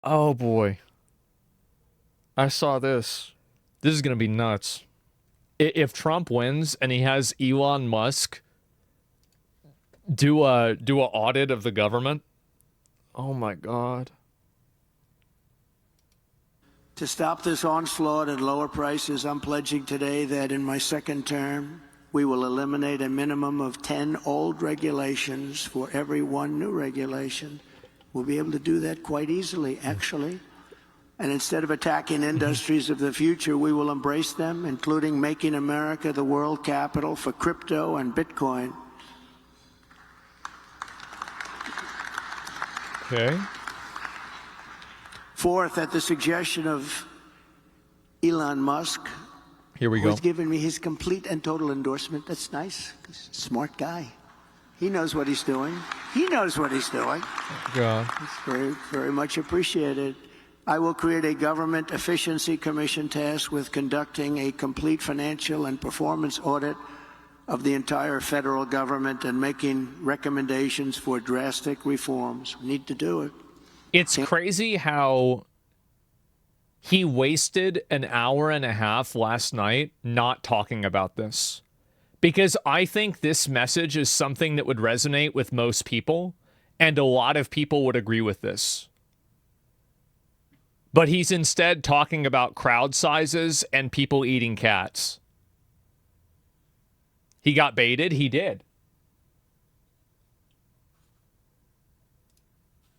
Oh boy. I saw this. This is going to be nuts. If Trump wins and he has Elon Musk do a audit of the government. Oh my God. To stop this onslaught and lower prices, I'm pledging today that in my second term, we will eliminate a minimum of 10 old regulations for every one new regulation. We'll be able to do that quite easily, actually. And instead of attacking industries of the future, we will embrace them, including making America the world capital for crypto and Bitcoin. Okay. Fourth, at the suggestion of Elon Musk, Here we go. who's given me his complete and total endorsement. That's nice. He's a smart guy. He knows what he's doing. He knows what he's doing. God. It's very, very much appreciated. I will create a government efficiency commission tasked with conducting a complete financial and performance audit of the entire federal government and making recommendations for drastic reforms. We need to do it. It's crazy how he wasted an hour and a half last night not talking about this. Because I think this message is something that would resonate with most people, and a lot of people would agree with this. But he's instead talking about crowd sizes and people eating cats. He got baited. He did.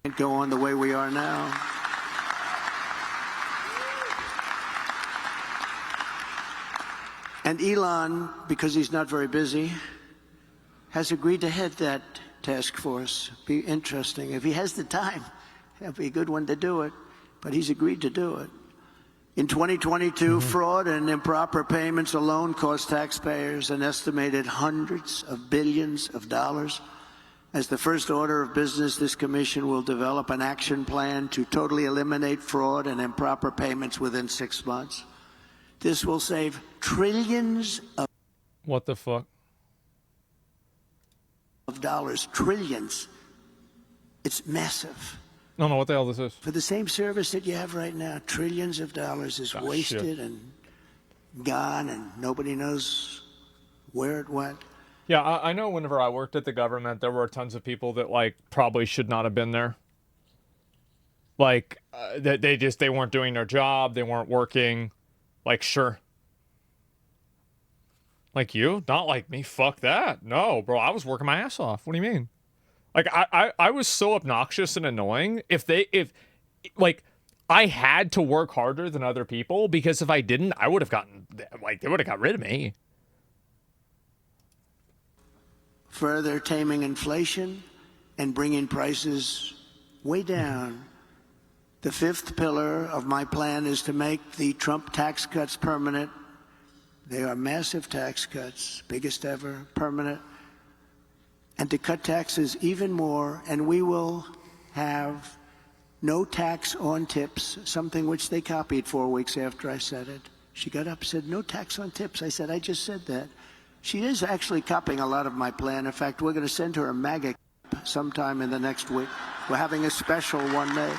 Can't go on the way we are now. And Elon, because he's not very busy, has agreed to head that task force. Be interesting. If he has the time, that'd be a good one to do it. But he's agreed to do it. In 2022, fraud and improper payments alone cost taxpayers an estimated hundreds of billions of dollars. As the first order of business, this commission will develop an action plan to totally eliminate fraud and improper payments within 6 months. This will save trillions of What the fuck? dollars. Trillions. It's massive. I don't know what the hell this is. For the same service that you have right now, trillions of dollars is wasted and gone, and nobody knows where it went. Yeah, I know whenever I worked at the government, there were tons of people that, like, probably should not have been there. Like, they weren't doing their job. They weren't working. Like, sure. Like you? Not like me. Fuck that. No, bro, I was working my ass off. What do you mean? Like, I was so obnoxious and annoying. If like, I had to work harder than other people, because if I didn't, I would have gotten, like, they would have got rid of me. Further taming inflation and bringing prices way down. The fifth pillar of my plan is to make the Trump tax cuts permanent. They are massive tax cuts, biggest ever, permanent. And to cut taxes even more, and we will have no tax on tips, something which they copied 4 weeks after I said it. She got up and said, no tax on tips. I said, I just said that. She is actually copying a lot of my plan. In fact, we're going to send her a MAGA sometime in the next week. We're having a special one day.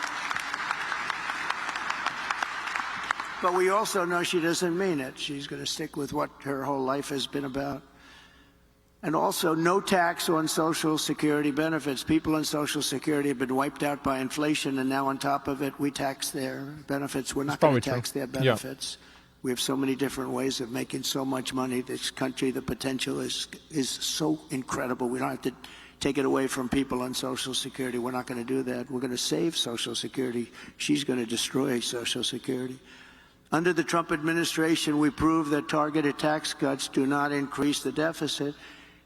But we also know she doesn't mean it. She's going to stick with what her whole life has been about. And also, no tax on Social Security benefits. People on Social Security have been wiped out by inflation, and now on top of it, we tax their benefits. We're not going to tax their benefits. Yeah. We have so many different ways of making so much money. This country, the potential is so incredible. We don't have to take it away from people on Social Security. We're not going to do that. We're going to save Social Security. She's going to destroy Social Security. Under the Trump administration, we proved that targeted tax cuts do not increase the deficit.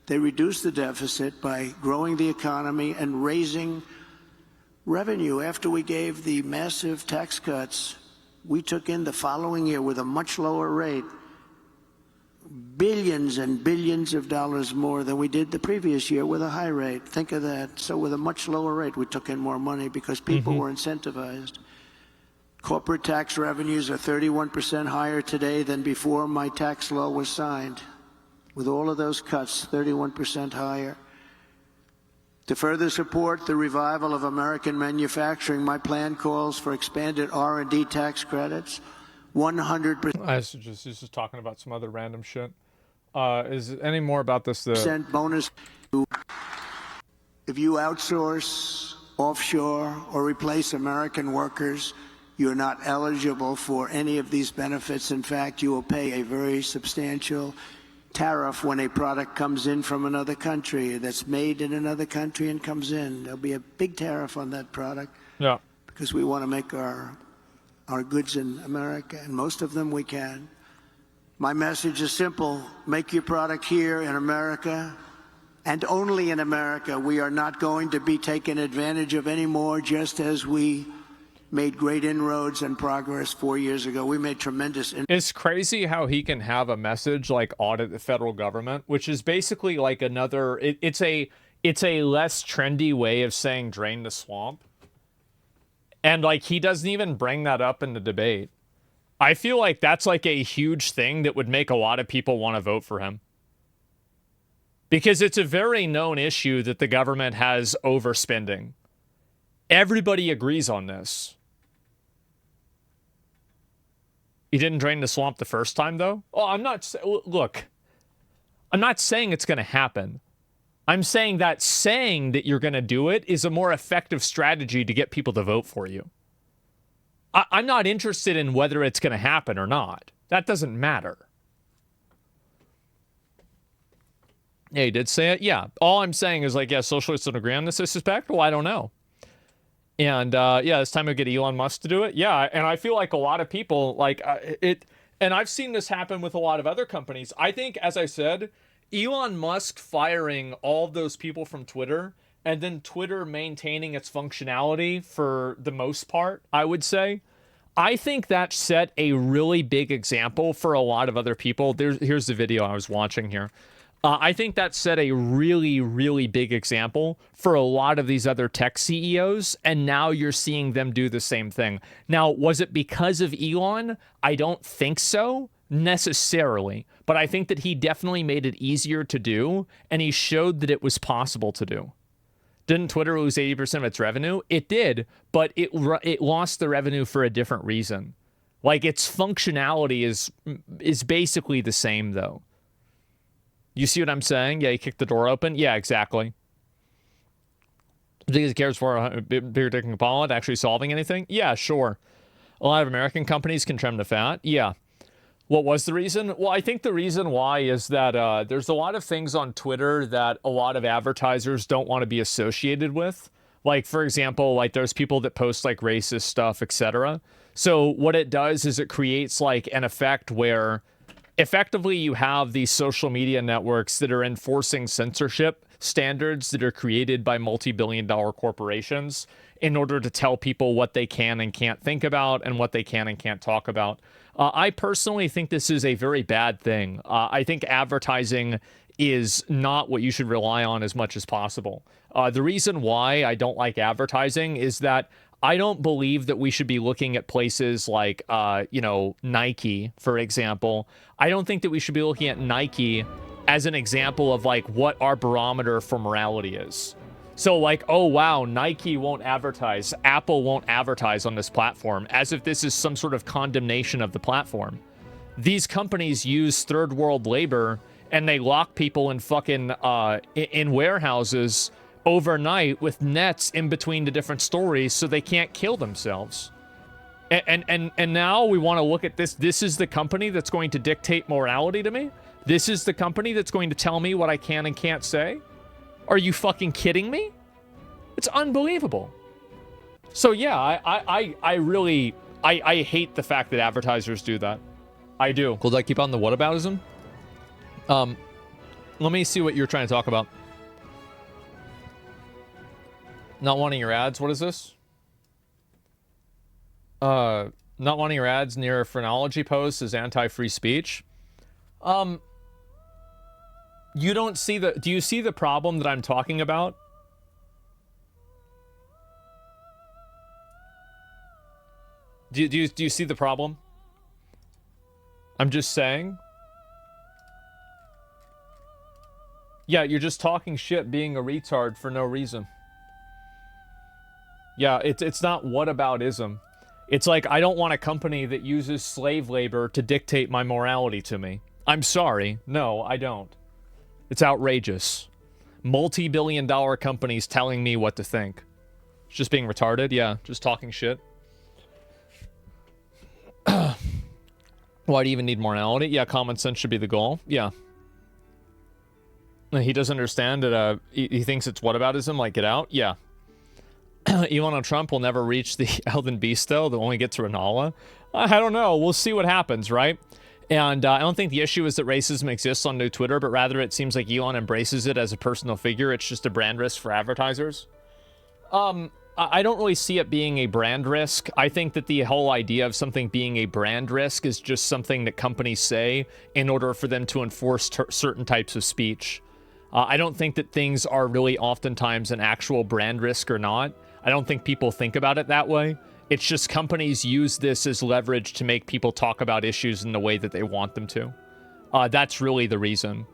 They reduce the deficit by growing the economy and raising revenue. After we gave the massive tax cuts, we took in the following year with a much lower rate, billions and billions of dollars more than we did the previous year with a high rate. Think of that. So with a much lower rate, we took in more money because people were incentivized. Corporate tax revenues are 31% higher today than before my tax law was signed. With all of those cuts, 31% higher. To further support the revival of American manufacturing, my plan calls for expanded R&D tax credits, 100%. He's just talking about some other random shit. Is any more about this? The bonus if you outsource, offshore, or replace American workers, you're not eligible for any of these benefits. In fact, you will pay a very substantial tariff when a product comes in from another country that's made in another country and comes in. There'll be a big tariff on that product. Yeah. Because we want to make our goods in America, and most of them we can. My message is simple. Make your product here in America, and only in America. We are not going to be taken advantage of anymore, just as we made great inroads and progress 4 years ago. We made tremendous. It's crazy how he can have a message like audit the federal government, which is basically like another. It's a less trendy way of saying drain the swamp, and like he doesn't even bring that up in the debate. I feel like that's like a huge thing that would make a lot of people want to vote for him. Because it's a very known issue that the government has overspending. Everybody agrees on this. He didn't drain the swamp the first time, though? Oh, look, I'm not saying it's going to happen. I'm saying that you're going to do it is a more effective strategy to get people to vote for you. I'm not interested in whether it's going to happen or not. That doesn't matter. Yeah, he did say it. Yeah. All I'm saying is like, yeah, socialists don't agree on this, I suspect. Well, I don't know. And yeah, it's time to get Elon Musk to do it. Yeah. And I feel like a lot of people like and I've seen this happen with a lot of other companies. I think, as I said, Elon Musk firing all of those people from Twitter and then Twitter maintaining its functionality for the most part, I would say. I think that set a really big example for a lot of other people. Here's the video I was watching here. I think that set a really, really big example for a lot of these other tech CEOs, and now you're seeing them do the same thing. Now, was it because of Elon? I don't think so, necessarily, but I think that he definitely made it easier to do, and he showed that it was possible to do. Didn't Twitter lose 80% of its revenue? It did, but it lost the revenue for a different reason. Like, its functionality is basically the same, though. You see what I'm saying? Yeah, he kicked the door open. Yeah, exactly. Do you think he cares for a bigger dick than Paul actually solving anything? Yeah, sure. A lot of American companies can trim the fat. Yeah. What was the reason? Well, I think the reason why is that there's a lot of things on Twitter that a lot of advertisers don't want to be associated with. Like, for example, like there's people that post like racist stuff, etc. So what it does is it creates like an effect where effectively you have these social media networks that are enforcing censorship standards that are created by multi-billion-dollar corporations in order to tell people what they can and can't think about and what they can and can't talk about. I personally think this is a very bad thing. I think advertising is not what you should rely on as much as possible. The reason why I don't like advertising is that I don't believe that we should be looking at places like, Nike, for example. I don't think that we should be looking at Nike as an example of like what our barometer for morality is. So like, oh, wow, Nike won't advertise. Apple won't advertise on this platform as if this is some sort of condemnation of the platform. These companies use third world labor and they lock people in fucking in warehouses overnight with nets in between the different stories so they can't kill themselves. And now we want to look at this. This is the company that's going to dictate morality to me? This is the company that's going to tell me what I can and can't say? Are you fucking kidding me? It's unbelievable. So yeah, I really hate the fact that advertisers do that. I do. Will I keep on the whataboutism? Let me see what you're trying to talk about. Not wanting your ads. What is this? Not wanting your ads near a phrenology post is anti-free speech. You don't see the... Do you see the problem that I'm talking about? Do you see the problem? I'm just saying. Yeah, you're just talking shit, being a retard for no reason. Yeah, it's not whataboutism. It's like, I don't want a company that uses slave labor to dictate my morality to me. I'm sorry. No, I don't. It's outrageous. Multi-billion-dollar companies telling me what to think. It's just being retarded? Yeah, just talking shit. Why do you even need morality? Yeah, common sense should be the goal. Yeah. He doesn't understand that he thinks it's whataboutism, like, get out? Yeah. Elon Trump will never reach the Elden Beast, though. They'll only get to Renala. I don't know. We'll see what happens, right? And I don't think the issue is that racism exists on new Twitter, but rather it seems like Elon embraces it as a personal figure. It's just a brand risk for advertisers. I don't really see it being a brand risk. I think that the whole idea of something being a brand risk is just something that companies say in order for them to enforce certain types of speech. I don't think that things are really oftentimes an actual brand risk or not. I don't think people think about it that way. It's just companies use this as leverage to make people talk about issues in the way that they want them to. That's really the reason.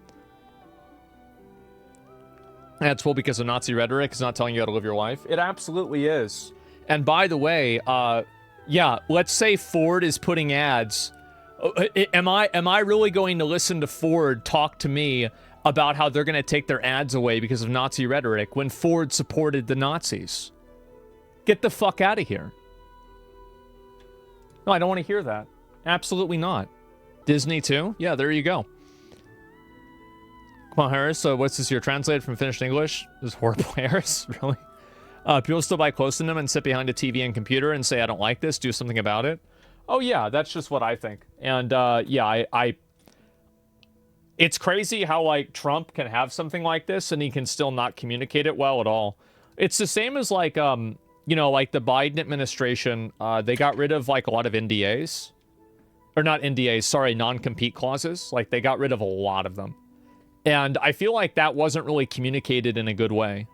That's well because of Nazi rhetoric. It's not telling you how to live your life. It absolutely is. And by the way, yeah, let's say Ford is putting ads. Am I really going to listen to Ford talk to me about how they're going to take their ads away because of Nazi rhetoric when Ford supported the Nazis? Get the fuck out of here. No, I don't want to hear that. Absolutely not. Disney too? Yeah, there you go. Come on, Harris. So what's this here? Translated from Finnish to English? This is horrible, Harris. Really? People still buy close to them and sit behind a TV and computer and say, I don't like this. Do something about it. Oh, yeah. That's just what I think. And, yeah, it's crazy how, like, Trump can have something like this and he can still not communicate it well at all. It's the same as, like, you know, like the Biden administration, they got rid of, like, a lot of NDAs. Or not NDAs, sorry, non-compete clauses. Like, they got rid of a lot of them. And I feel like that wasn't really communicated in a good way.